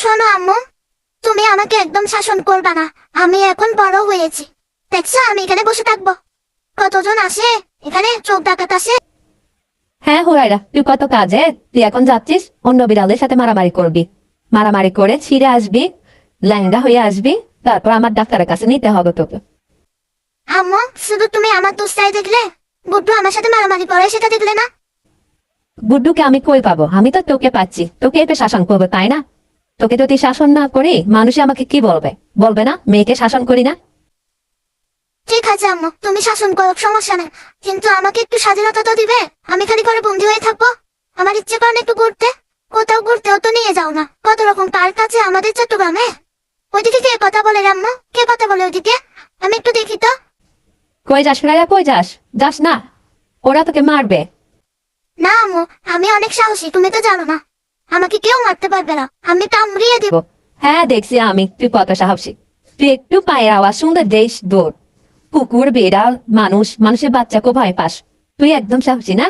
শোনো আম্মু, তুমি আমাকে একদম শাসন করবা না। আমি এখন বড় হয়েছি, দেখছো আমি এখানে বসে থাকবো। কতজন আসে এখানে, চোখ ডাকাত আসে। হ্যাঁ হুরাইরা, তুই কত কাজে, তুই এখন যাচ্ছিস অন্য বিড়ালের সাথে মারামারি করবি। মারামারি করে ছিঁড়ে আসবি, ল্যাংড়া হয়ে আসবি, তারপর আমার ডাক্তারের কাছে নিতে হবে তোকে। আম্মু, শুধু তুমি আমার দোস্তাই দেখলে, বুড্ডু আমার সাথে মারামারি করে সেটা দেখলে না? গুড্ডুকে আমি কই পাবো? আমি তো তোকে পাচ্ছি, তোকে এতে শাসন করবো তাই না? তোকে যদি শাসন না করি মানুষে আমাকে কি বলবে? বলবে না মেয়েকে শাসন করি না? ঠিক আছে আম্মু, তুমি শাসন করো, সমস্যা নেই, কিন্তু আমাকে একটু স্বাধীনতা তো দিবে। আমি খালি ঘরে বন্দি হয়ে থাকবো? আমার ইচ্ছে করে একটু ঘুরতে, কোথাও ঘুরতেও তো নিয়ে যাও না। কত রকম পার্ক আছে আমাদের চট্টগ্রামে। ওইদিকে কে কথা বলে আম্মু? কে কথা বলে ওইদিকে? আমি একটু দেখি তো। কই যাস হুরাইরা, কই যাস? যাস না, ওরা তোকে মারবে। না আম্মু, আমি অনেক সাহসী, তুমি তো জানো না। আমাকে কেউ মারতে পারবে না, আমি কামড়িয়ে দিব। হ্যাঁ দেখছি আমি তুই কত সাহসী। তুই একটু পায়ের আওয়াজ শুনলে দেশ দৌড়। কুকুর, বিড়াল, মানুষের বাচ্চাকেও ভয় পাস। তুই একদম সাহসী না?